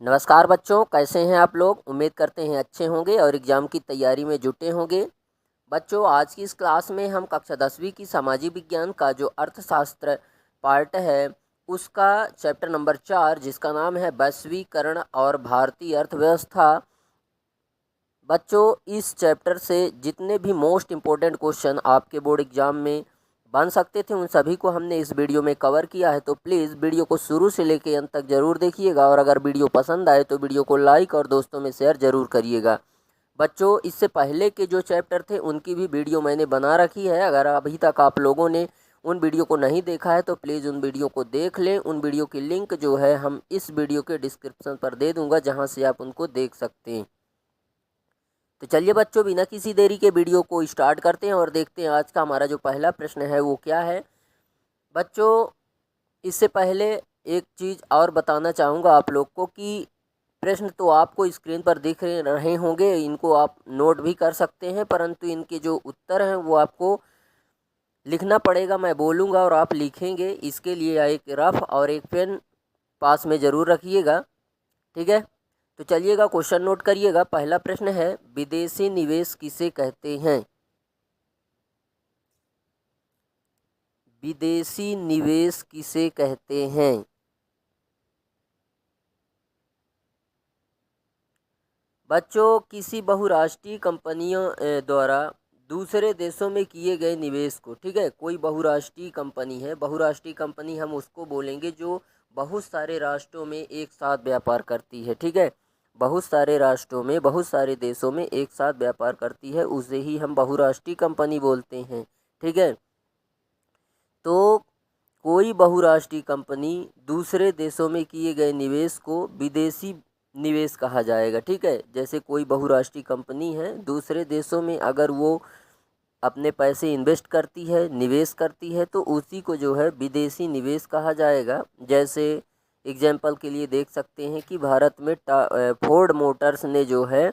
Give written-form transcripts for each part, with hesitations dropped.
नमस्कार बच्चों, कैसे हैं आप लोग। उम्मीद करते हैं अच्छे होंगे और एग्ज़ाम की तैयारी में जुटे होंगे। बच्चों, आज की इस क्लास में हम कक्षा 10वीं की सामाजिक विज्ञान का जो अर्थशास्त्र पार्ट है उसका चैप्टर नंबर 4 जिसका नाम है वैश्वीकरण और भारतीय अर्थव्यवस्था। बच्चों, इस चैप्टर से जितने भी मोस्ट इम्पोर्टेंट क्वेश्चन आपके बोर्ड एग्जाम में बन सकते थे उन सभी को हमने इस वीडियो में कवर किया है। तो प्लीज़ वीडियो को शुरू से लेकर अंत तक ज़रूर देखिएगा और अगर वीडियो पसंद आए तो वीडियो को लाइक और दोस्तों में शेयर ज़रूर करिएगा। बच्चों, इससे पहले के जो चैप्टर थे उनकी भी वीडियो मैंने बना रखी है। अगर अभी तक आप लोगों ने उन वीडियो को नहीं देखा है तो प्लीज़ उन वीडियो को देख लें। उन वीडियो की लिंक जो है हम इस वीडियो के डिस्क्रिप्शन पर दे दूँगा, जहाँ से आप उनको देख सकते हैं। तो चलिए बच्चों, बिना किसी देरी के वीडियो को स्टार्ट करते हैं और देखते हैं आज का हमारा जो पहला प्रश्न है वो क्या है। बच्चों, इससे पहले एक चीज़ और बताना चाहूँगा आप लोग को कि प्रश्न तो आपको स्क्रीन पर दिख रहे होंगे, इनको आप नोट भी कर सकते हैं, परंतु इनके जो उत्तर हैं वो आपको लिखना पड़ेगा। मैं बोलूँगा और आप लिखेंगे। इसके लिए एक रफ और एक पेन पास में ज़रूर रखिएगा, ठीक है। तो चलिएगा, क्वेश्चन नोट करिएगा। पहला प्रश्न है, विदेशी निवेश किसे कहते हैं। विदेशी निवेश किसे कहते हैं। बच्चों, किसी बहुराष्ट्रीय कंपनियों द्वारा दूसरे देशों में किए गए निवेश को, ठीक है। कोई बहुराष्ट्रीय कंपनी है, बहुराष्ट्रीय कंपनी हम उसको बोलेंगे जो बहुत सारे राष्ट्रों में एक साथ व्यापार करती है, ठीक है। बहुत सारे राष्ट्रों में, बहुत सारे देशों में एक साथ व्यापार करती है, उसे ही हम बहुराष्ट्रीय कंपनी बोलते हैं, ठीक है। तो कोई बहुराष्ट्रीय कंपनी दूसरे देशों में किए गए निवेश को विदेशी निवेश कहा जाएगा, ठीक है। जैसे कोई बहुराष्ट्रीय कंपनी है, दूसरे देशों में अगर वो अपने पैसे इन्वेस्ट करती है, निवेश करती है, तो उसी को जो है विदेशी निवेश कहा जाएगा। जैसे एग्जाम्पल के लिए देख सकते हैं कि भारत में फोर्ड मोटर्स ने जो है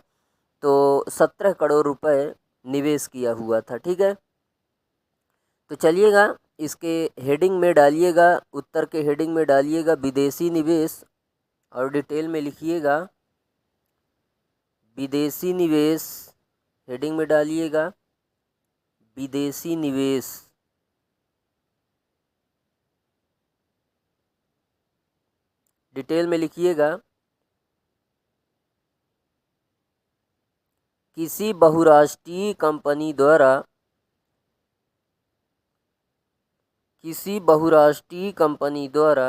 तो 17 करोड़ रुपए निवेश किया हुआ था, ठीक है। तो चलिएगा, इसके हेडिंग में डालिएगा, उत्तर के हेडिंग में डालिएगा विदेशी निवेश और डिटेल में लिखिएगा विदेशी निवेश। हेडिंग में डालिएगा विदेशी निवेश। डिटेल में लिखिएगा किसी बहुराष्ट्रीय कंपनी द्वारा, किसी बहुराष्ट्रीय कंपनी द्वारा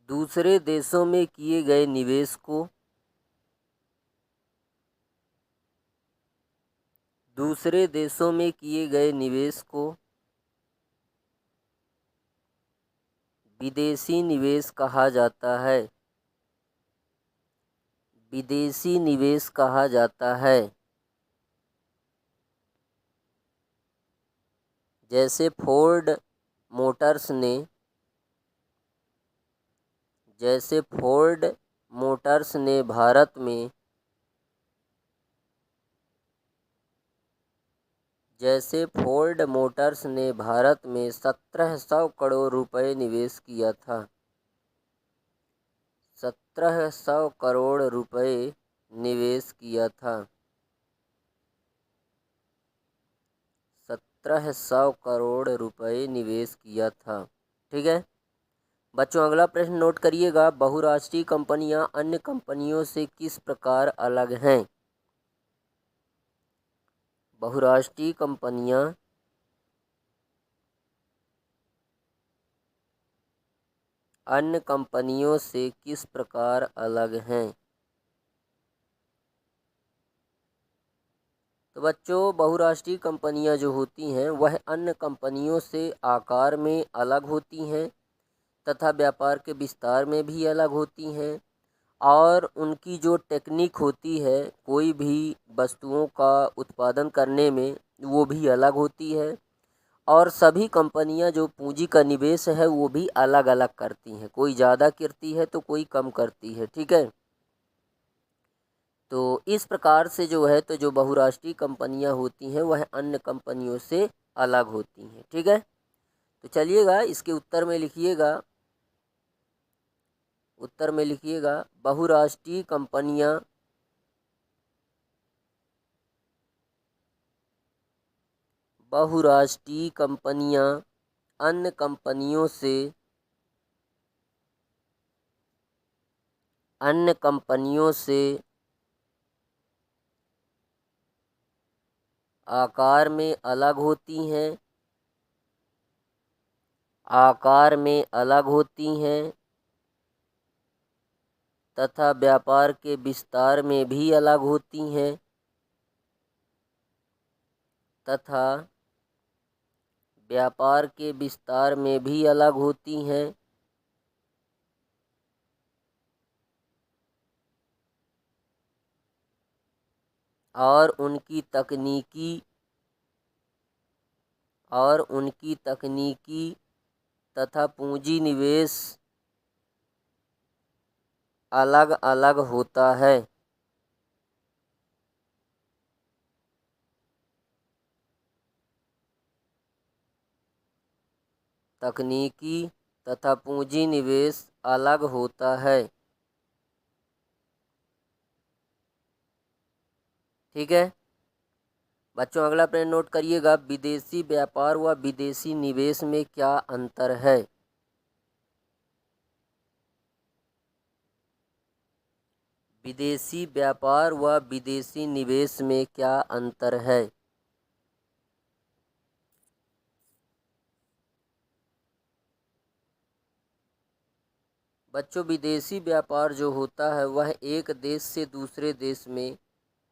दूसरे देशों में किए गए निवेश को, दूसरे देशों में किए गए निवेश को विदेशी निवेश कहा जाता है, विदेशी निवेश कहा जाता है। जैसे फोर्ड मोटर्स ने, जैसे फोर्ड मोटर्स ने भारत में, जैसे फोर्ड मोटर्स ने भारत में 1700 करोड़ रुपए निवेश किया था। 1700 करोड़ रुपए निवेश किया था। 1700 करोड़ रुपए निवेश किया था, ठीक है। बच्चों, अगला प्रश्न नोट करिएगा, बहुराष्ट्रीय कंपनियां अन्य कंपनियों से किस प्रकार अलग हैं। बहुराष्ट्रीय कंपनियां अन्य कंपनियों से किस प्रकार अलग हैं। तो बच्चों, बहुराष्ट्रीय कंपनियां जो होती हैं वह अन्य कंपनियों से आकार में अलग होती हैं तथा व्यापार के विस्तार में भी अलग होती हैं और उनकी जो टेक्निक होती है कोई भी वस्तुओं का उत्पादन करने में वो भी अलग होती है और सभी कंपनियां जो पूंजी का निवेश है वो भी अलग अलग करती हैं। कोई ज़्यादा करती है तो कोई कम करती है, ठीक है। तो इस प्रकार से जो है तो जो बहुराष्ट्रीय कंपनियां होती हैं वह अन्य कंपनियों से अलग होती हैं, ठीक है। तो चलिएगा, इसके उत्तर में लिखिएगा उत्तर में लिखिएगा बहुराष्ट्रीय कंपनियां अन्य कंपनियों से आकार में अलग होती हैं तथा व्यापार के विस्तार में भी अलग होती हैं और उनकी तकनीकी तथा पूंजी निवेश अलग अलग होता है। तकनीकी तथा पूंजी निवेश अलग होता है। ठीक है बच्चों, अगला प्रश्न नोट करिएगा, विदेशी व्यापार व विदेशी निवेश में क्या अंतर है? विदेशी व्यापार व विदेशी निवेश में क्या अंतर है? बच्चों, विदेशी व्यापार जो होता है वह एक देश से दूसरे देश में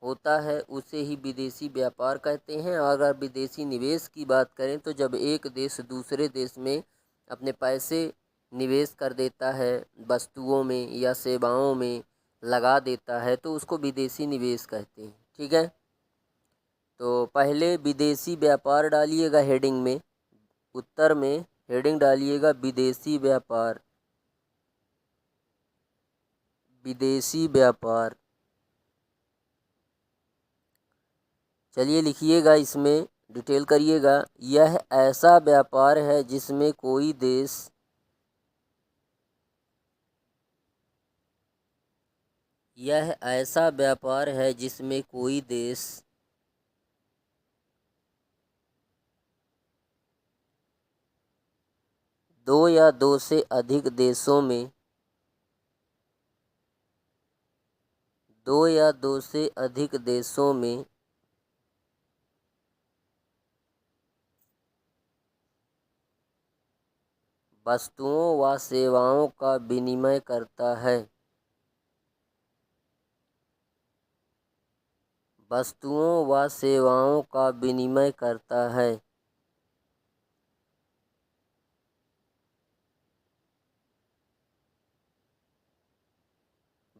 होता है, उसे ही विदेशी व्यापार कहते हैं। और अगर विदेशी निवेश की बात करें तो जब एक देश दूसरे देश में अपने पैसे निवेश कर देता है, वस्तुओं में या सेवाओं में लगा देता है, तो उसको विदेशी निवेश कहते हैं। ठीक है, तो पहले विदेशी व्यापार डालिएगा हेडिंग में, उत्तर में हेडिंग डालिएगा विदेशी व्यापार। विदेशी व्यापार, चलिए लिखिएगा, इसमें डिटेल करिएगा। यह ऐसा व्यापार है जिसमें कोई देश दो या दो से अधिक देशों में वस्तुओं व सेवाओं का विनिमय करता है। वस्तुओं व सेवाओं का विनिमय करता है।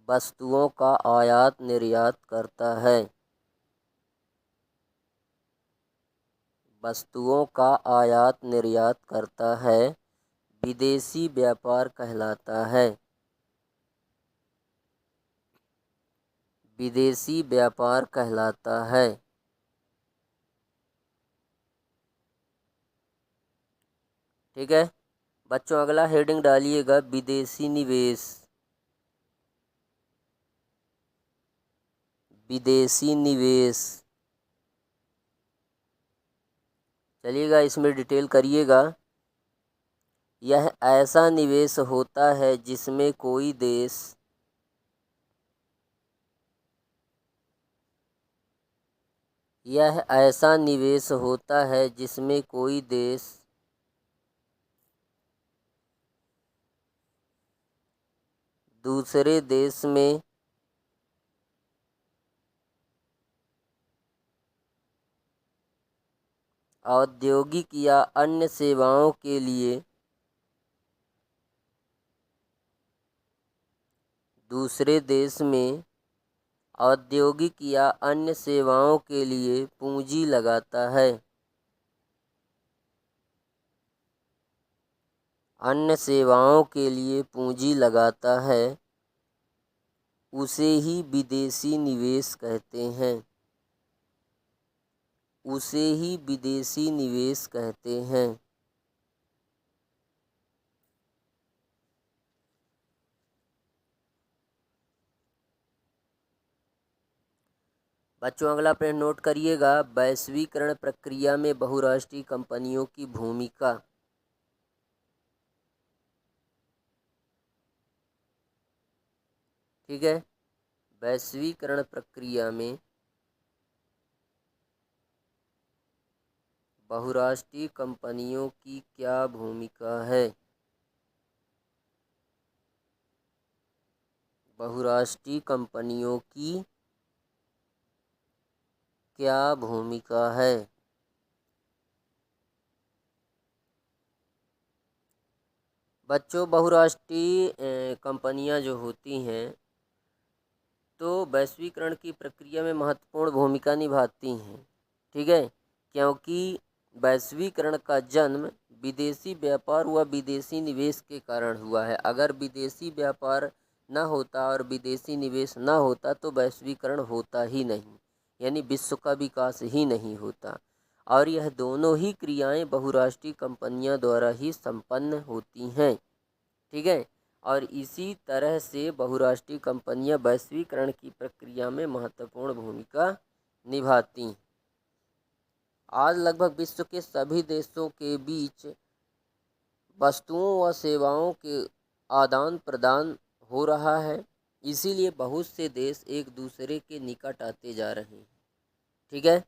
वस्तुओं का आयात निर्यात करता है। वस्तुओं का आयात निर्यात करता है, विदेशी व्यापार कहलाता है। विदेशी व्यापार कहलाता है। ठीक है बच्चों, अगला हेडिंग डालिएगा विदेशी निवेश। विदेशी निवेश, चलिएगा इसमें डिटेल करिएगा। यह ऐसा निवेश होता है जिसमें कोई देश दूसरे देश में औद्योगिक या अन्य सेवाओं के लिए पूंजी लगाता है। अन्य सेवाओं के लिए पूंजी लगाता है, उसे ही विदेशी निवेश कहते हैं। उसे ही विदेशी निवेश कहते हैं। बच्चों अगला प्रश्न नोट करिएगा, वैश्वीकरण प्रक्रिया में बहुराष्ट्रीय कंपनियों की भूमिका। ठीक है, वैश्वीकरण प्रक्रिया में बहुराष्ट्रीय कंपनियों की क्या भूमिका है? बहुराष्ट्रीय कंपनियों की क्या भूमिका है? बच्चों बहुराष्ट्रीय कंपनियां जो होती हैं तो वैश्वीकरण की प्रक्रिया में महत्वपूर्ण भूमिका निभाती हैं। ठीक है, क्योंकि वैश्वीकरण का जन्म विदेशी व्यापार व विदेशी निवेश के कारण हुआ है। अगर विदेशी व्यापार न होता और विदेशी निवेश न होता तो वैश्वीकरण होता ही नहीं, यानी विश्व का विकास ही नहीं होता। और यह दोनों ही क्रियाएं बहुराष्ट्रीय कंपनियों द्वारा ही संपन्न होती हैं। ठीक है, और इसी तरह से बहुराष्ट्रीय कंपनियां वैश्वीकरण की प्रक्रिया में महत्वपूर्ण भूमिका निभाती हैं। आज लगभग विश्व के सभी देशों के बीच वस्तुओं व सेवाओं के आदान प्रदान हो रहा है, इसीलिए बहुत से देश एक दूसरे के निकट आते जा रहे हैं। ठीक है,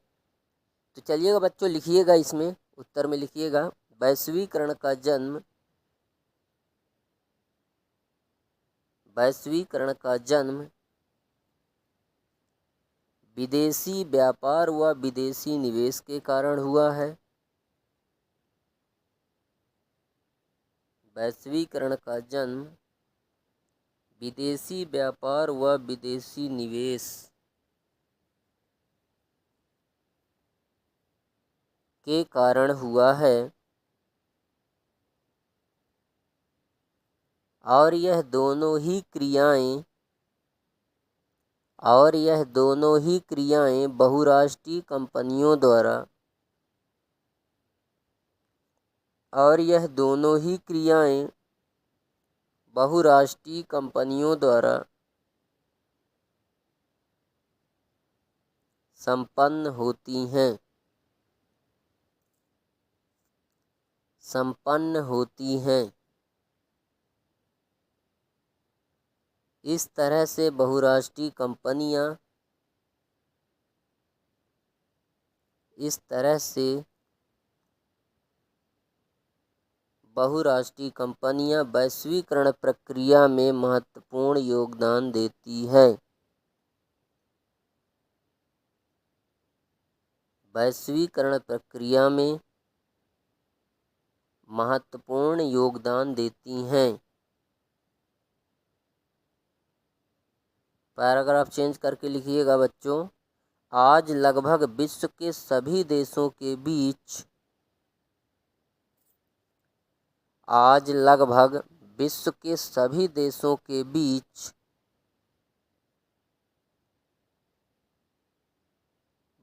तो चलिएगा बच्चों, लिखिएगा, इसमें उत्तर में लिखिएगा, वैश्वीकरण का जन्म विदेशी व्यापार व विदेशी निवेश के कारण हुआ है। वैश्वीकरण का जन्म विदेशी व्यापार व विदेशी निवेश के कारण हुआ है, और यह दोनों ही क्रियाएं बहुराष्ट्रीय कंपनियों द्वारा संपन्न होती हैं। इस तरह से बहुराष्ट्रीय कंपनियां वैश्वीकरण प्रक्रिया में महत्वपूर्ण योगदान देती है। वैश्वीकरण प्रक्रिया में महत्वपूर्ण योगदान देती हैं। पैराग्राफ चेंज करके लिखिएगा बच्चों, आज लगभग विश्व के सभी देशों के बीच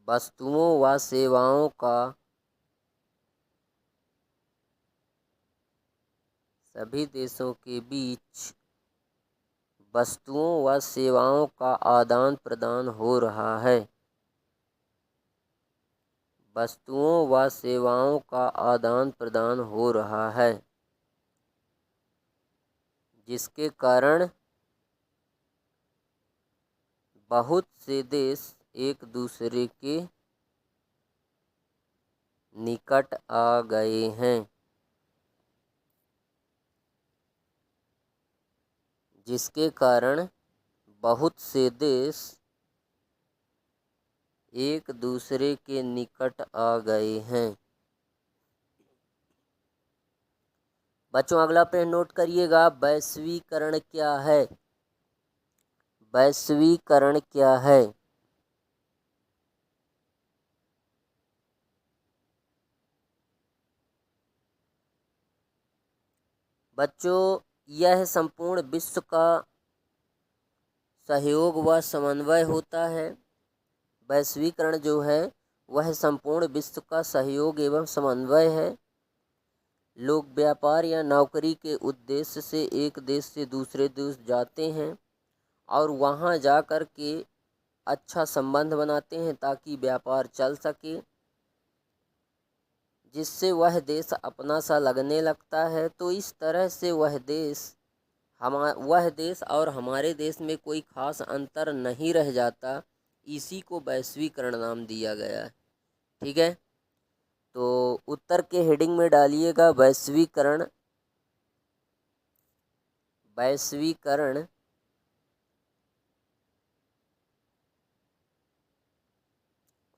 वस्तुओं व सेवाओं का आदान प्रदान हो रहा है। जिसके कारण बहुत से देश एक दूसरे के निकट आ गए हैं। जिसके कारण बहुत से देश एक दूसरे के निकट आ गए हैं। बच्चों अगला प्रश्न नोट करिएगा, वैश्वीकरण क्या है? वैश्वीकरण क्या है? बच्चों यह संपूर्ण विश्व का सहयोग व समन्वय होता है। वैश्वीकरण जो है वह संपूर्ण विश्व का सहयोग एवं समन्वय है। लोग व्यापार या नौकरी के उद्देश्य से एक देश से दूसरे देश जाते हैं और वहाँ जा कर के अच्छा संबंध बनाते हैं ताकि व्यापार चल सके, जिससे वह देश अपना सा लगने लगता है। तो इस तरह से वह देश और हमारे देश में कोई खास अंतर नहीं रह जाता। इसी को वैश्वीकरण नाम दिया गया है। ठीक है, तो उत्तर के हेडिंग में डालिएगा वैश्वीकरण। वैश्वीकरण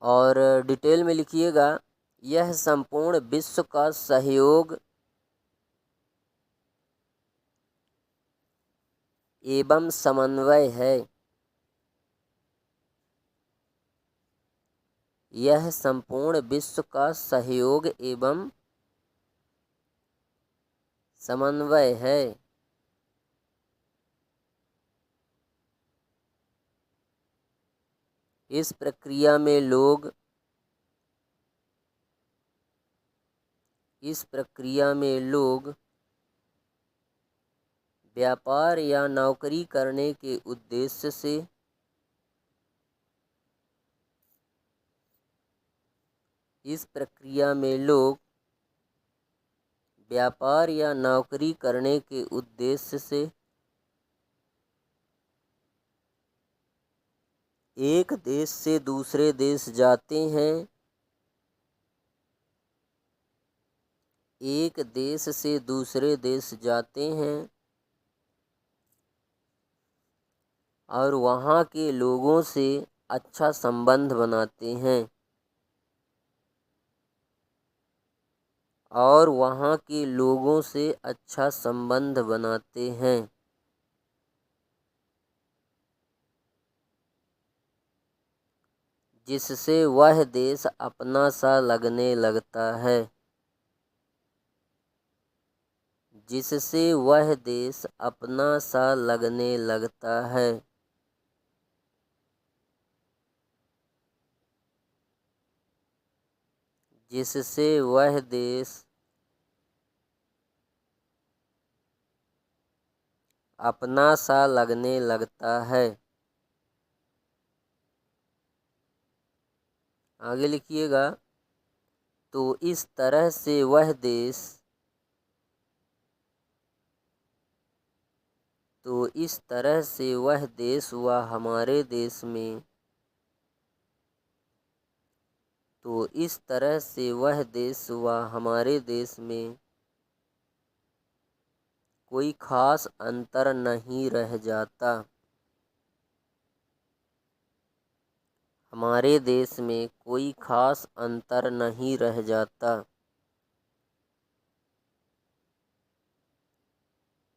और डिटेल में लिखिएगा, यह संपूर्ण विश्व का सहयोग एवं समन्वय है। यह संपूर्ण विश्व का सहयोग एवं समन्वय है। इस प्रक्रिया में लोग व्यापार या नौकरी करने के उद्देश्य से इस प्रक्रिया में लोग व्यापार या नौकरी करने के उद्देश्य से एक देश से दूसरे देश जाते हैं। एक देश से दूसरे देश जाते हैं और वहाँ के लोगों से अच्छा संबंध बनाते हैं। और वहाँ के लोगों से अच्छा संबंध बनाते हैं, जिससे वह देश अपना सा लगने लगता है। जिससे वह देश अपना सा लगने लगता है। जिससे वह देश अपना सा लगने लगता है। आगे लिखिएगा, तो इस तरह से वह देश व हमारे देश में कोई खास अंतर नहीं रह जाता। हमारे देश में कोई खास अंतर नहीं रह जाता।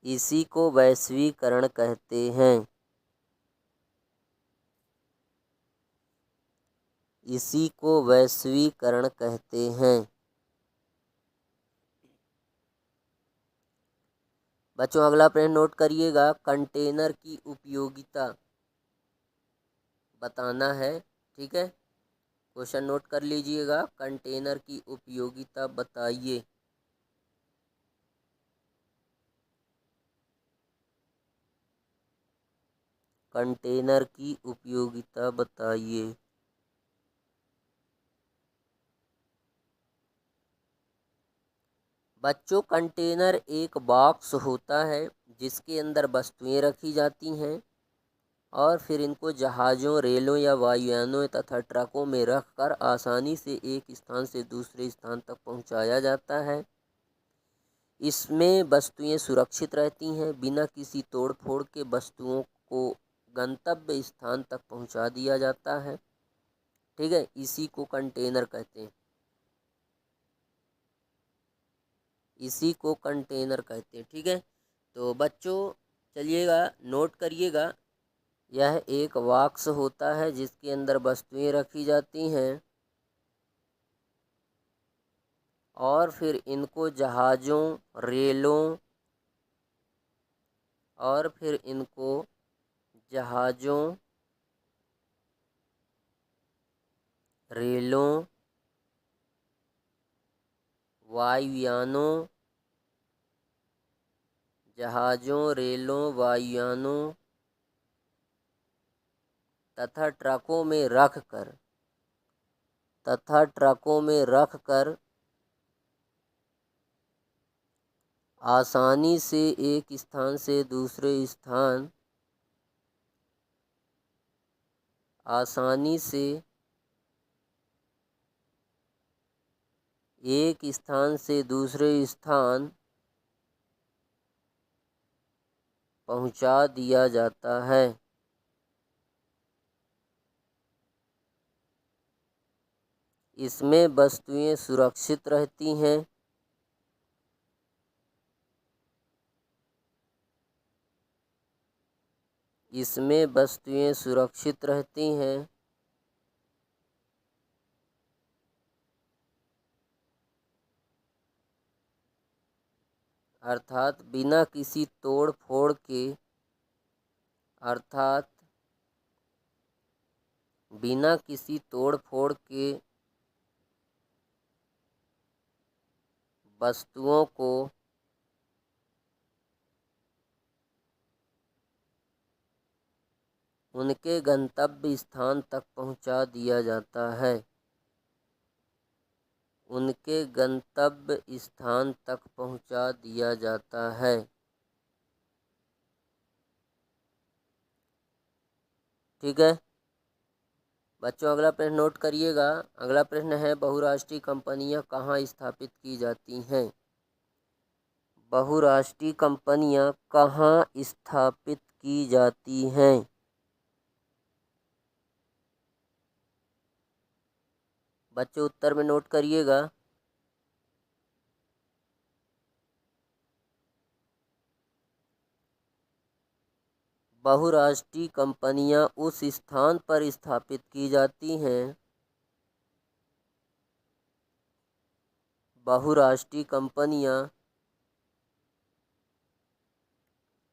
इसी को वैश्वीकरण कहते हैं। इसी को वैश्वीकरण कहते हैं। बच्चों अगला प्रश्न नोट करिएगा, कंटेनर की उपयोगिता बताना है। ठीक है, क्वेश्चन नोट कर लीजिएगा, कंटेनर की उपयोगिता बताइए। कंटेनर की उपयोगिता बताइए। बच्चों कंटेनर एक बॉक्स होता है जिसके अंदर वस्तुएं रखी जाती हैं और फिर इनको जहाज़ों, रेलों या वायुयानों तथा ट्रकों में रखकर आसानी से एक स्थान से दूसरे स्थान तक पहुंचाया जाता है। इसमें वस्तुएं सुरक्षित रहती हैं, बिना किसी तोड़ फोड़ के वस्तुओं को गंतव्य स्थान तक पहुंचा दिया जाता है। ठीक है, इसी को कंटेनर कहते हैं। इसी को कंटेनर कहते हैं। ठीक है, तो बच्चों चलिएगा नोट करिएगा, यह एक बॉक्स होता है जिसके अंदर वस्तुएं रखी जाती हैं और फिर इनको जहाज़ों, रेलों और फिर इनको जहाज़ों, रेलों, वायुयानों, जहाज़ों, रेलों, वायुयानों तथा ट्रकों में रख कर आसानी से एक स्थान से दूसरे स्थान पहुंचा दिया जाता है। इसमें वस्तुएं सुरक्षित रहती हैं। अर्थात बिना किसी तोड़ फोड़ के वस्तुओं को उनके गंतव्य स्थान तक पहुंचा दिया जाता है। ठीक है बच्चों, अगला प्रश्न नोट करिएगा। अगला प्रश्न है, बहुराष्ट्रीय कंपनियां कहाँ स्थापित की जाती हैं? बहुराष्ट्रीय कंपनियां कहाँ स्थापित की जाती हैं? बच्चों उत्तर में नोट करिएगा। बहुराष्ट्रीय कंपनियां उस स्थान पर स्थापित की जाती हैं। बहुराष्ट्रीय कंपनियां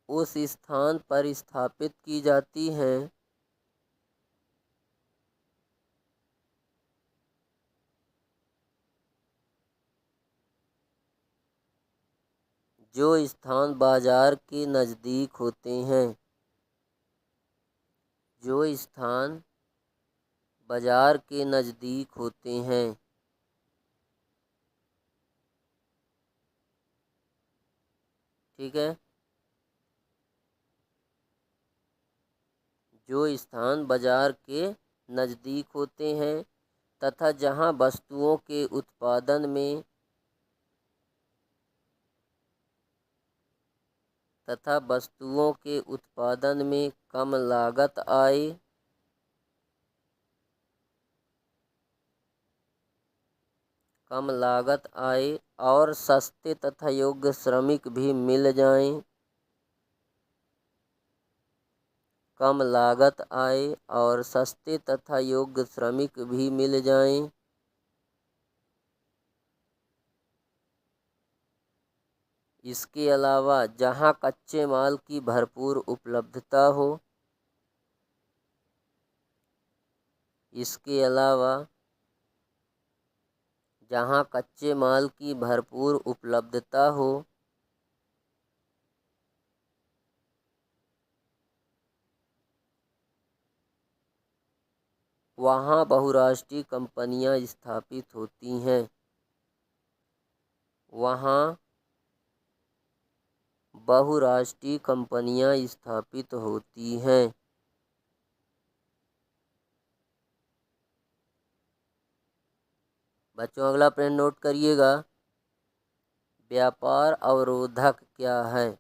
उस स्थान पर स्थापित की जाती हैं जो स्थान बाजार के नज़दीक होते हैं। ठीक है, जो स्थान बाजार के नज़दीक होते हैं तथा जहां वस्तुओं के उत्पादन में कम लागत आए और सस्ते तथा योग्य श्रमिक भी मिल जाएं। इसके अलावा जहां कच्चे माल की भरपूर उपलब्धता हो वहां बहुराष्ट्रीय कंपनियां स्थापित होती हैं। बच्चों अगला प्रश्न नोट करिएगा। व्यापार अवरोधक क्या है?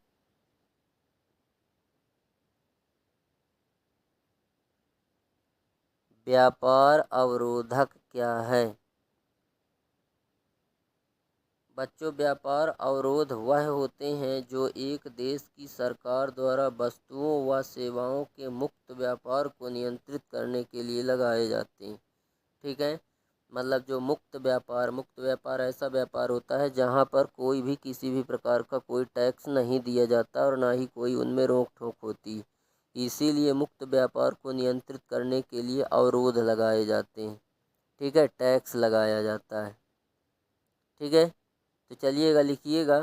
व्यापार अवरोधक क्या है? बच्चों व्यापार अवरोध वह होते हैं जो एक देश की सरकार द्वारा वस्तुओं व सेवाओं के मुक्त व्यापार को नियंत्रित करने के लिए लगाए जाते हैं। ठीक है, मतलब जो मुक्त व्यापार ऐसा व्यापार होता है जहां पर कोई भी किसी भी प्रकार का कोई टैक्स नहीं दिया जाता और ना ही कोई उनमें रोक टोक होती। इसीलिए मुक्त व्यापार को नियंत्रित करने के लिए अवरोध लगाए जाते हैं। ठीक है, टैक्स लगाया जाता है। ठीक है, तो चलिएगा लिखिएगा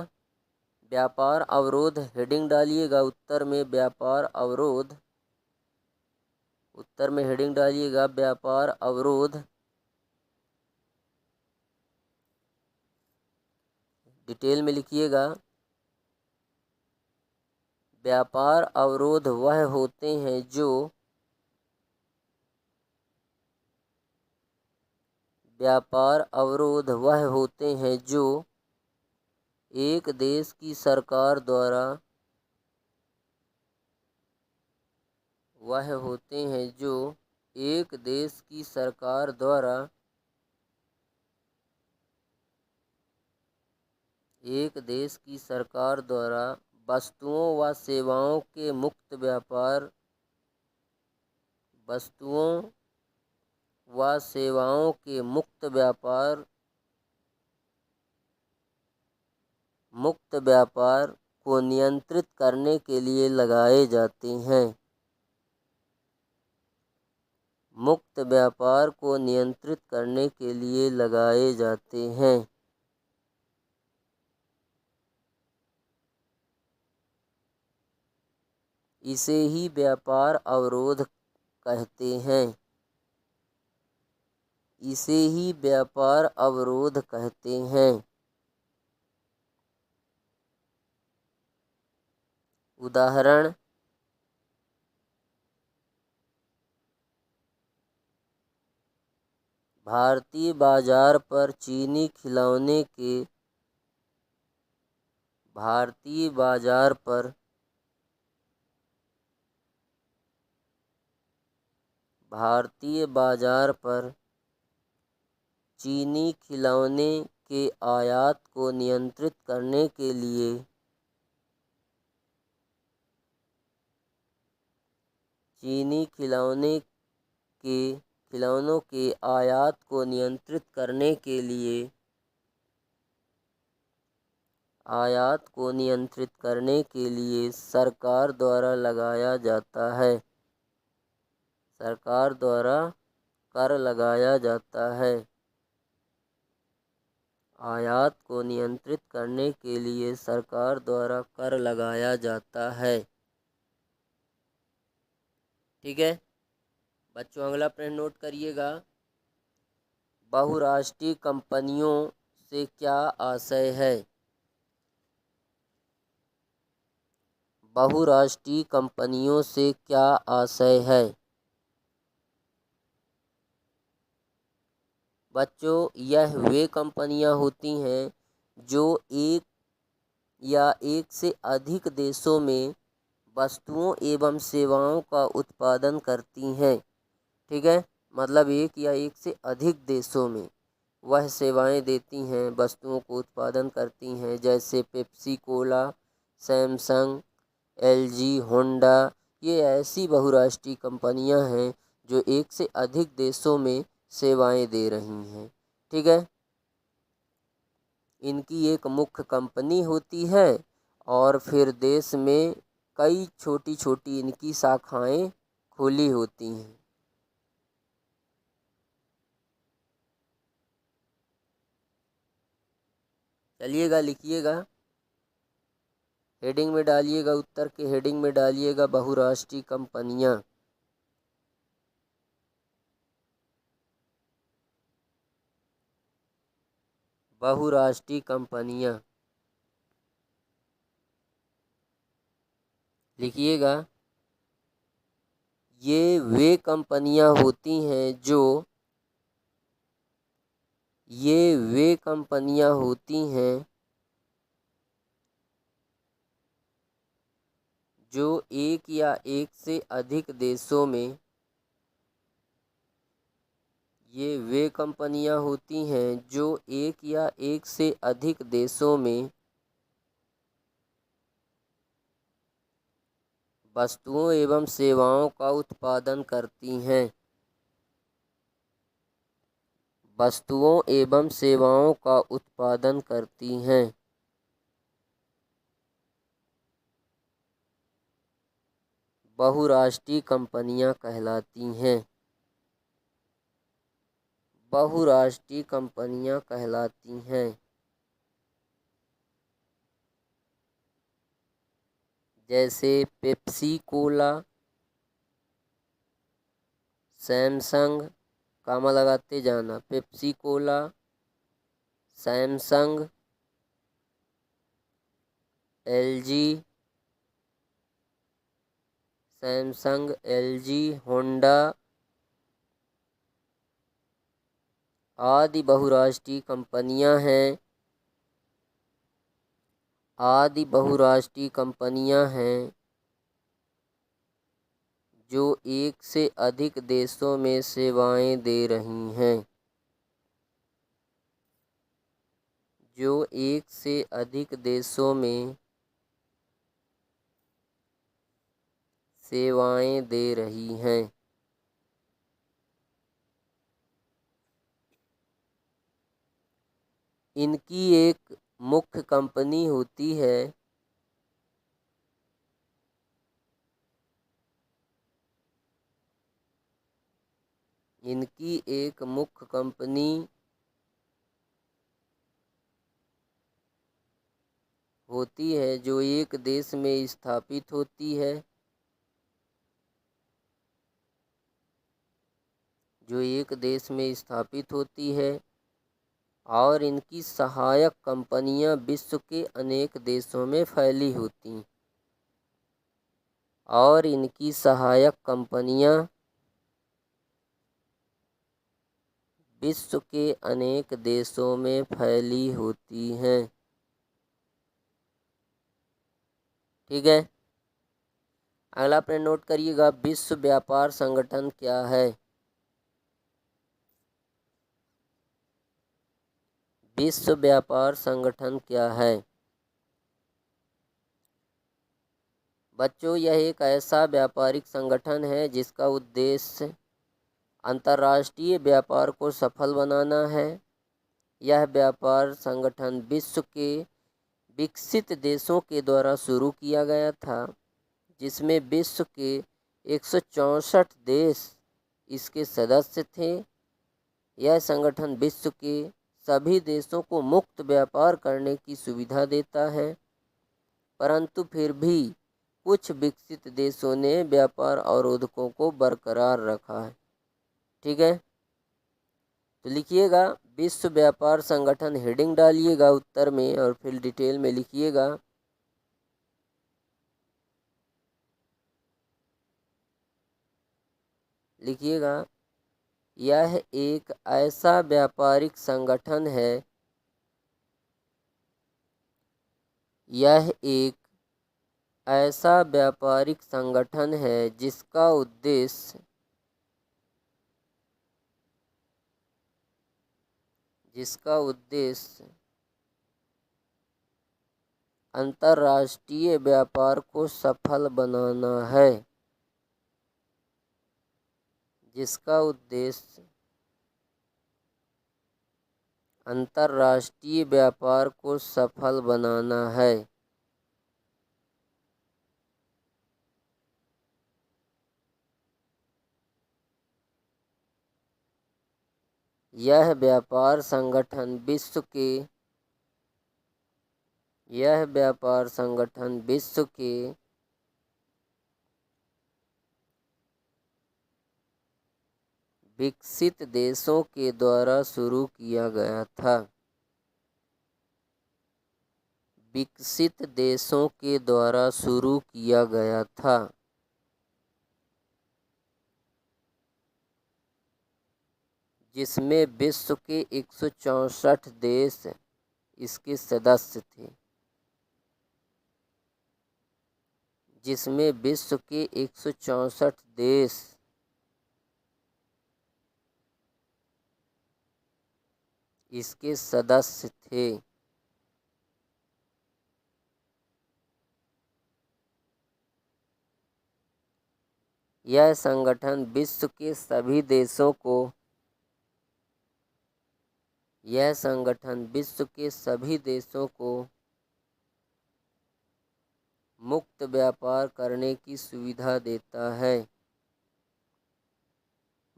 व्यापार अवरोध, हेडिंग डालिएगा उत्तर में व्यापार उत्तर में हेडिंग डालिएगा व्यापार अवरोध, डिटेल में लिखिएगा व्यापार अवरोध वह होते हैं जो व्यापार अवरोध वह होते हैं जो एक देश की सरकार द्वारा वह होते हैं जो एक देश की सरकार द्वारा एक देश की सरकार द्वारा वस्तुओं व सेवाओं के मुक्त व्यापार वस्तुओं व सेवाओं के मुक्त व्यापार को नियंत्रित करने के लिए लगाए जाते हैं। मुक्त व्यापार को नियंत्रित करने के लिए लगाए जाते हैं। इसे ही व्यापार अवरोध कहते हैं। इसे ही व्यापार अवरोध कहते हैं। उदाहरण भारतीय बाजार पर चीनी खिलौने के भारतीय बाजार पर भारतीय बाजार पर चीनी खिलौने के आयात को नियंत्रित करने के लिए चीनी खिलौनों के आयात को नियंत्रित करने के लिए सरकार द्वारा लगाया जाता है। सरकार द्वारा कर लगाया जाता है। आयात को नियंत्रित करने के लिए सरकार द्वारा कर लगाया जाता है। ठीक है बच्चों, अगला प्रश्न नोट करिएगा। बहुराष्ट्रीय कंपनियों से क्या आशय है? बहुराष्ट्रीय कंपनियों से क्या आशय है? बच्चों, यह वे कंपनियां होती हैं जो एक या एक से अधिक देशों में वस्तुओं एवं सेवाओं का उत्पादन करती हैं। ठीक है, मतलब एक या एक से अधिक देशों में वह सेवाएं देती हैं, वस्तुओं को उत्पादन करती हैं, जैसे Pepsi Cola, Samsung, LG, Honda. ये ऐसी बहुराष्ट्रीय कंपनियां हैं जो एक से अधिक देशों में सेवाएं दे रही हैं। ठीक है, इनकी एक मुख्य कंपनी होती है और फिर देश में कई छोटी छोटी इनकी शाखाएं खुली होती हैं। चलिएगा लिखिएगा, हेडिंग में डालिएगा, उत्तर के हेडिंग में डालिएगा बहुराष्ट्रीय कंपनियां। बहुराष्ट्रीय कंपनियां लिखिएगा। ये वे कंपनियां होती हैं जो एक या एक से अधिक देशों में ये वे कंपनियां होती हैं जो एक या एक से अधिक देशों में वस्तुओं एवं सेवाओं का उत्पादन करती हैं। वस्तुओं एवं सेवाओं का उत्पादन करती हैं। बहुराष्ट्रीय कंपनियां कहलाती हैं। बहुराष्ट्रीय कंपनियां कहलाती हैं। जैसे पेप्सी कोला, सैमसंग, कामा लगाते जाना, Pepsi Cola, Samsung, LG, Samsung, LG, Honda आदि बहुराष्ट्रीय कंपनियां हैं, आदि बहुराष्ट्रीय कंपनियां हैं जो एक से अधिक देशों में सेवाएं दे रही हैं, जो एक से अधिक देशों में सेवाएं दे रही हैं। इनकी एक मुख्य कंपनी होती है इनकी एक मुख्य कंपनी होती है जो एक देश में स्थापित होती है, जो एक देश में स्थापित होती है और इनकी सहायक कंपनियां विश्व के अनेक देशों में फैली होती, और इनकी सहायक कंपनियां विश्व के अनेक देशों में फैली होती हैं। ठीक है, अगला अपने नोट करिएगा, विश्व व्यापार संगठन क्या है? विश्व व्यापार संगठन क्या है? बच्चों, यह एक ऐसा व्यापारिक संगठन है जिसका उद्देश्य अंतर्राष्ट्रीय व्यापार को सफल बनाना है। यह व्यापार संगठन विश्व के विकसित देशों के द्वारा शुरू किया गया था, जिसमें विश्व के 164 देश इसके सदस्य थे। यह संगठन विश्व के सभी देशों को मुक्त व्यापार करने की सुविधा देता है, परंतु फिर भी कुछ विकसित देशों ने व्यापार अवरोधकों को बरकरार रखा है। ठीक है, तो लिखिएगा विश्व व्यापार संगठन, हेडिंग डालिएगा उत्तर में और फिर डिटेल में लिखिएगा। लिखिएगा, यह एक ऐसा व्यापारिक संगठन है, यह एक ऐसा व्यापारिक संगठन है जिसका उद्देश्य अंतर्राष्ट्रीय व्यापार को सफल बनाना है, जिसका उद्देश्य अंतर्राष्ट्रीय व्यापार को सफल बनाना है। यह व्यापार संगठन विश्व के विकसित देशों के द्वारा शुरू किया गया था। विकसित देशों के द्वारा शुरू किया गया था, जिसमें विश्व के 164 देश इसके सदस्य थे, जिसमें विश्व के 164 देश इसके सदस्य थे। यह संगठन विश्व के सभी देशों को मुक्त व्यापार करने की सुविधा देता है।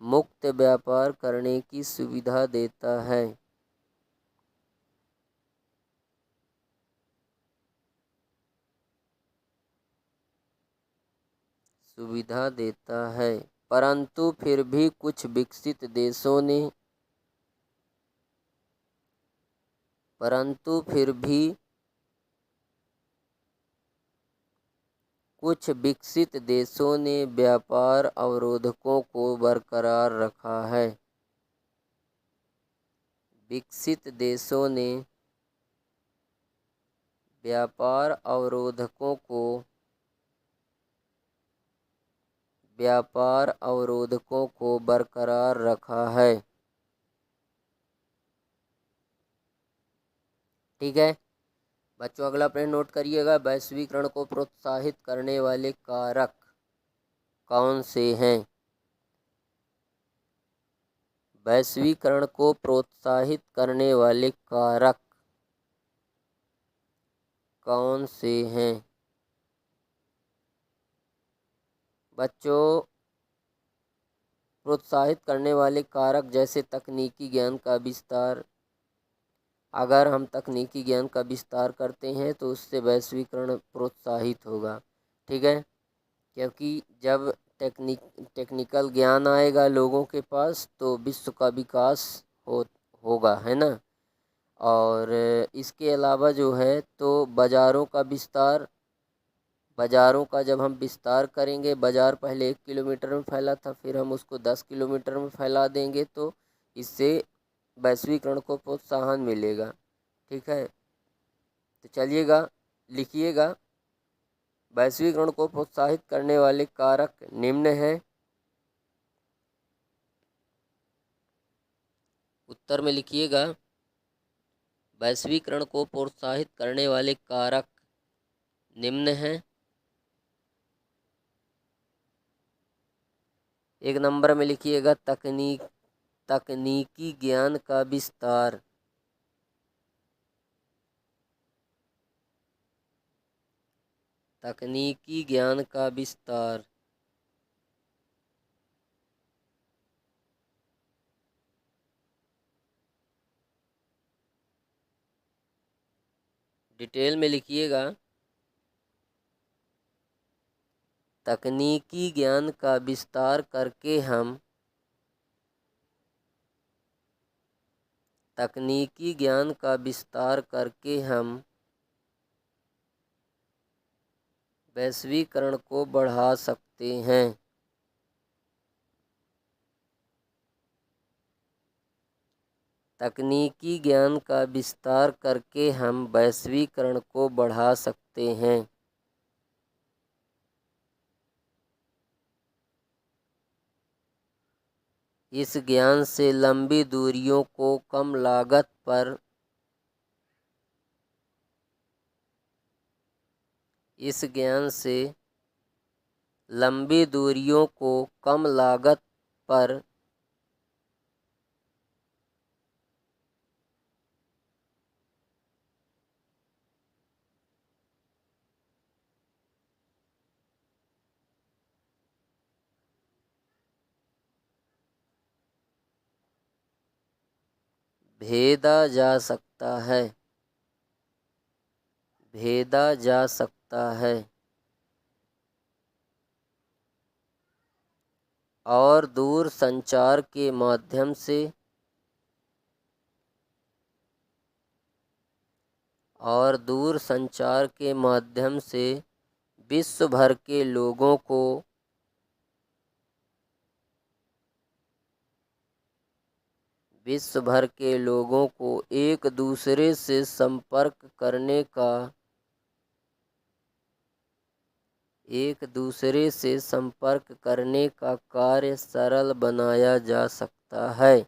मुक्त व्यापार करने की सुविधा देता है। सुविधा देता है। परंतु फिर भी कुछ विकसित देशों ने व्यापार अवरोधकों को बरकरार रखा है। विकसित देशों ने व्यापार अवरोधकों को बरकरार रखा है। ठीक है बच्चों, अगला प्रश्न नोट करिएगा। वैश्वीकरण को प्रोत्साहित करने वाले कारक कौन से हैं? वैश्वीकरण को प्रोत्साहित करने वाले कारक कौन से हैं? बच्चों, प्रोत्साहित करने वाले कारक जैसे तकनीकी ज्ञान का विस्तार। अगर हम तकनीकी ज्ञान का विस्तार करते हैं तो उससे वैश्वीकरण प्रोत्साहित होगा। ठीक है, क्योंकि जब टेक्निकल ज्ञान आएगा लोगों के पास तो विश्व का विकास होगा, है ना। और इसके अलावा जो है तो बाज़ारों का जब हम विस्तार करेंगे, बाज़ार पहले 1 किलोमीटर में फैला था, फिर हम उसको 10 किलोमीटर में फैला देंगे, तो इससे वैश्वीकरण को प्रोत्साहन मिलेगा। ठीक है, तो चलिएगा लिखिएगा। वैश्वीकरण को प्रोत्साहित करने वाले कारक निम्न हैं। उत्तर में लिखिएगा, वैश्वीकरण को प्रोत्साहित करने वाले कारक निम्न हैं। 1 नंबर में लिखिएगा तकनीकी ज्ञान का विस्तार। तकनीकी ज्ञान का विस्तार। डिटेल में लिखिएगा, तकनीकी ज्ञान का विस्तार करके हम वैश्वीकरण को बढ़ा सकते हैं। तकनीकी ज्ञान का विस्तार करके हम वैश्वीकरण को बढ़ा सकते हैं। इस ज्ञान से लंबी दूरियों को कम लागत पर भेदा जा सकता है और दूर संचार के माध्यम से विश्व भर के लोगों को एक दूसरे से संपर्क करने का कार्य सरल बनाया जा सकता है।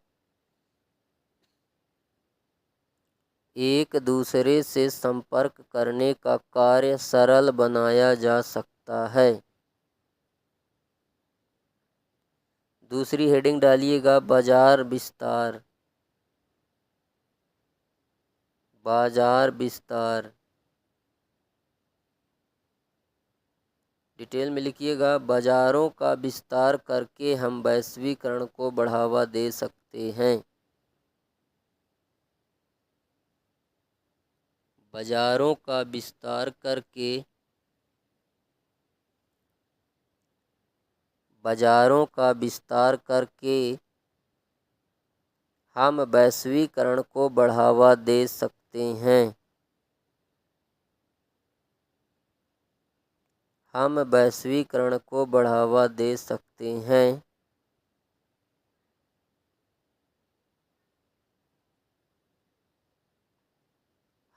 एक दूसरे से संपर्क करने का कार्य सरल बनाया जा सकता है। दूसरी हेडिंग डालिएगा, बाजार विस्तार। डिटेल में लिखिएगा, बाजारों का विस्तार करके हम वैश्वीकरण को बढ़ावा दे सकते हैं। बाजारों का विस्तार करके बाजारों का विस्तार करके हम वैश्वीकरण को बढ़ावा दे सकते हैं। हम वैश्वीकरण को बढ़ावा दे सकते हैं।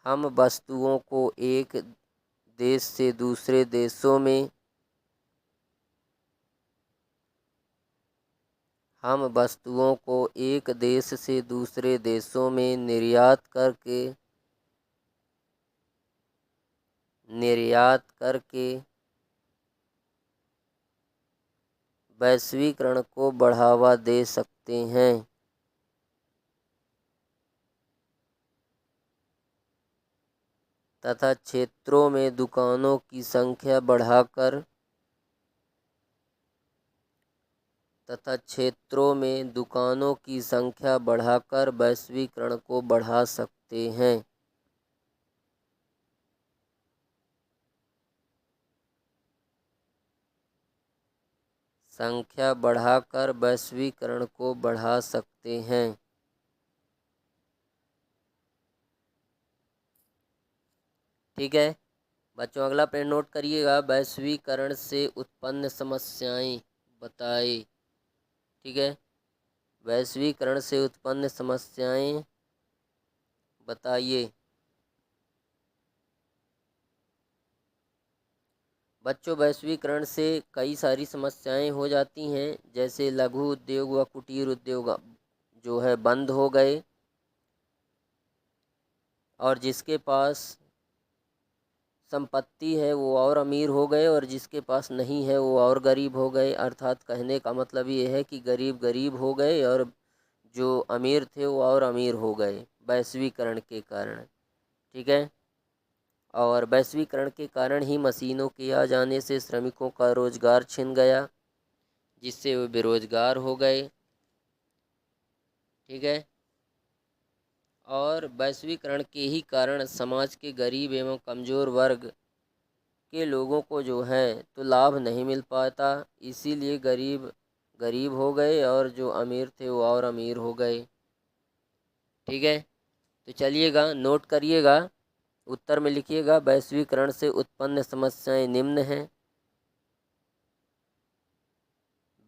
हम वस्तुओं को एक देश से दूसरे देशों में हम वस्तुओं को एक देश से दूसरे देशों में निर्यात करके वैश्वीकरण को बढ़ावा दे सकते हैं। तथा क्षेत्रों में दुकानों की संख्या बढ़ाकर वैश्वीकरण को बढ़ा सकते हैं। संख्या बढ़ाकर वैश्वीकरण को बढ़ा सकते हैं। ठीक है बच्चों, अगला पेज नोट करिएगा। वैश्वीकरण से उत्पन्न समस्याएं बताइए। ठीक है, वैश्वीकरण से उत्पन्न समस्याएं बताइए। बच्चों, वैश्वीकरण से कई सारी समस्याएं हो जाती हैं, जैसे लघु उद्योग व कुटीर उद्योग जो है बंद हो गए, और जिसके पास संपत्ति है वो और अमीर हो गए, और जिसके पास नहीं है वो और गरीब हो गए। अर्थात कहने का मतलब ये है कि गरीब गरीब हो गए और जो अमीर थे वो और अमीर हो गए वैश्वीकरण के कारण। ठीक है, और वैश्वीकरण के कारण ही मशीनों के आ जाने से श्रमिकों का रोजगार छिन गया, जिससे वे बेरोजगार हो गए। ठीक है, और वैश्वीकरण के ही कारण समाज के गरीब एवं कमज़ोर वर्ग के लोगों को जो है तो लाभ नहीं मिल पाता, इसीलिए गरीब गरीब हो गए और जो अमीर थे वो और अमीर हो गए। ठीक है, तो चलिएगा नोट करिएगा, उत्तर में लिखिएगा वैश्वीकरण से उत्पन्न समस्याएं निम्न हैं।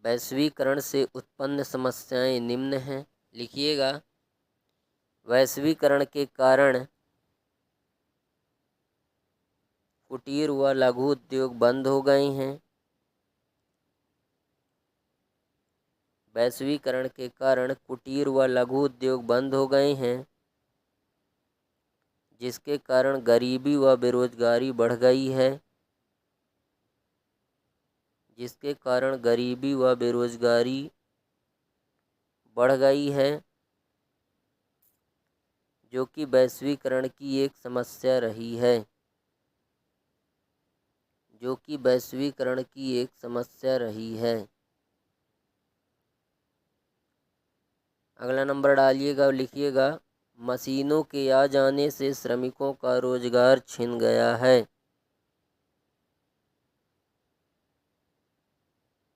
वैश्वीकरण से उत्पन्न समस्याएं निम्न हैं, लिखिएगा। वैश्वीकरण के कारण कुटीर व लघु उद्योग बंद हो गए हैं। वैश्वीकरण के कारण कुटीर व लघु उद्योग बंद हो गए हैं, जिसके कारण गरीबी व बेरोजगारी बढ़ गई है। जिसके कारण गरीबी व बेरोजगारी बढ़ गई है, जो कि वैश्वीकरण की एक समस्या रही है। जो कि वैश्वीकरण की एक समस्या रही है। अगला नंबर डालिएगा और लिखिएगा मशीनों के आ जाने से श्रमिकों का रोजगार छिन गया है।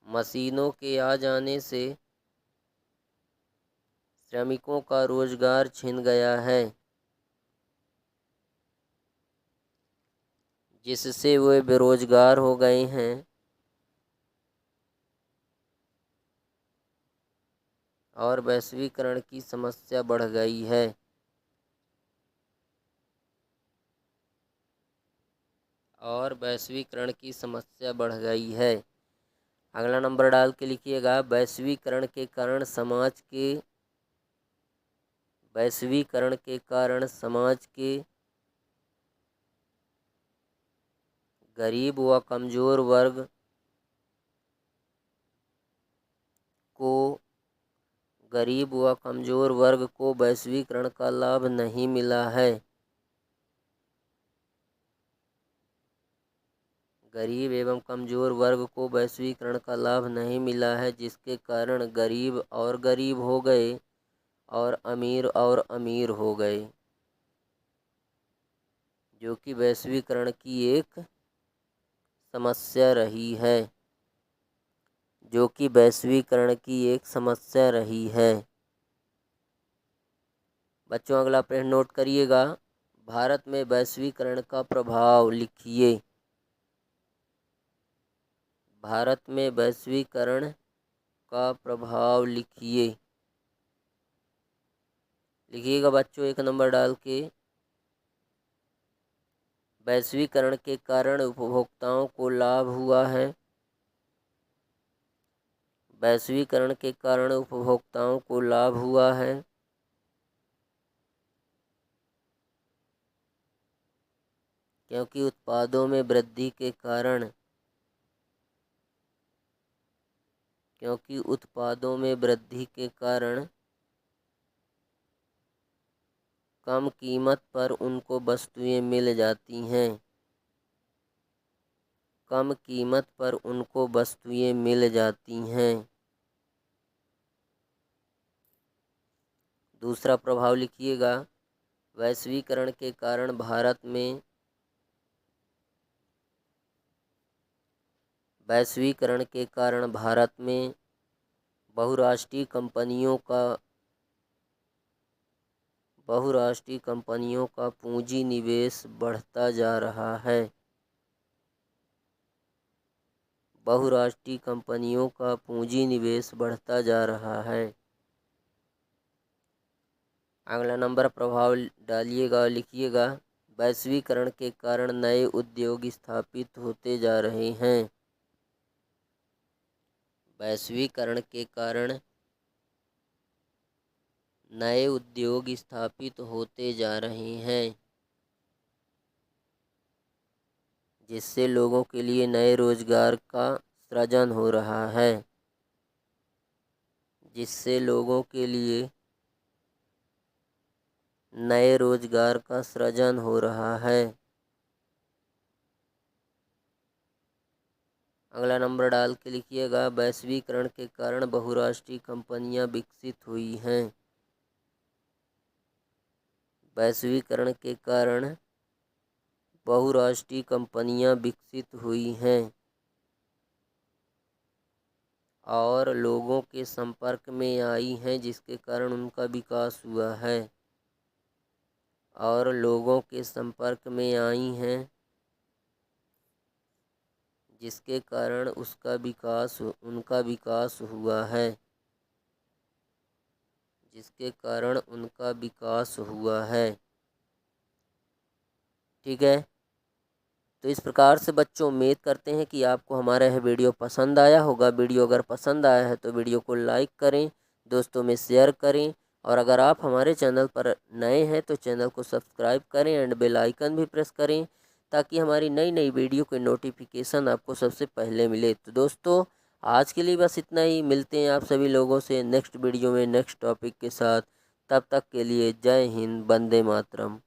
मशीनों के आ जाने से श्रमिकों का रोजगार छिन गया है, जिससे वे बेरोजगार हो गए हैं और वैश्वीकरण की समस्या बढ़ गई है। और वैश्वीकरण की समस्या बढ़ गई है। अगला नंबर डाल के लिखिएगा वैश्वीकरण के कारण समाज के गरीब व कमज़ोर वर्ग को वैश्वीकरण का लाभ नहीं मिला है। गरीब एवं कमज़ोर वर्ग को वैश्वीकरण का लाभ नहीं मिला है, जिसके कारण गरीब और गरीब हो गए और अमीर हो गए, जो कि वैश्वीकरण की एक समस्या रही है। जो कि वैश्वीकरण की एक समस्या रही है। बच्चों अगला प्रश्न नोट करिएगा। भारत में वैश्वीकरण का प्रभाव लिखिए। भारत में वैश्वीकरण का प्रभाव लिखिए। लिखिएगा बच्चों 1 नंबर डाल के। वैश्वीकरण के कारण उपभोक्ताओं को लाभ हुआ है। वैश्वीकरण के कारण उपभोक्ताओं को लाभ हुआ है। क्योंकि उत्पादों में वृद्धि के कारण कम कीमत पर उनको वस्तुएं मिल जाती हैं। कम कीमत पर उनको वस्तुएं मिल जाती हैं। दूसरा प्रभाव लिखिएगा। वैश्वीकरण के कारण भारत में बहुराष्ट्रीय कंपनियों का पूंजी निवेश बढ़ता जा रहा है। बहुराष्ट्रीय कंपनियों का पूंजी निवेश बढ़ता जा रहा है। अगला नंबर प्रभाव डालिएगा और लिखिएगा। वैश्वीकरण के कारण नए उद्योग स्थापित होते जा रहे हैं। वैश्वीकरण के कारण नए उद्योग स्थापित होते जा रहे हैं, जिससे लोगों के लिए नए रोजगार का सृजन हो रहा है। जिससे लोगों के लिए नए रोजगार का सृजन हो रहा है। अगला नंबर डाल के लिखिएगा। वैश्वीकरण के कारण बहुराष्ट्रीय कंपनियां विकसित हुई हैं। वैश्वीकरण के कारण बहुराष्ट्रीय कंपनियां विकसित हुई हैं और लोगों के संपर्क में आई हैं, जिसके कारण उनका विकास हुआ है। और लोगों के संपर्क में आई हैं, जिसके कारण उनका विकास हुआ है। जिसके कारण उनका विकास हुआ है। ठीक है, तो इस प्रकार से बच्चों उम्मीद करते हैं कि आपको हमारा यह वीडियो पसंद आया होगा। वीडियो अगर पसंद आया है तो वीडियो को लाइक करें, दोस्तों में शेयर करें, और अगर आप हमारे चैनल पर नए हैं तो चैनल को सब्सक्राइब करें एंड बेल आइकन भी प्रेस करें, ताकि हमारी नई नई वीडियो के नोटिफिकेशन आपको सबसे पहले मिले। तो दोस्तों आज के लिए बस इतना ही। मिलते हैं आप सभी लोगों से नेक्स्ट वीडियो में नेक्स्ट टॉपिक के साथ। तब तक के लिए जय हिंद, वंदे मातरम।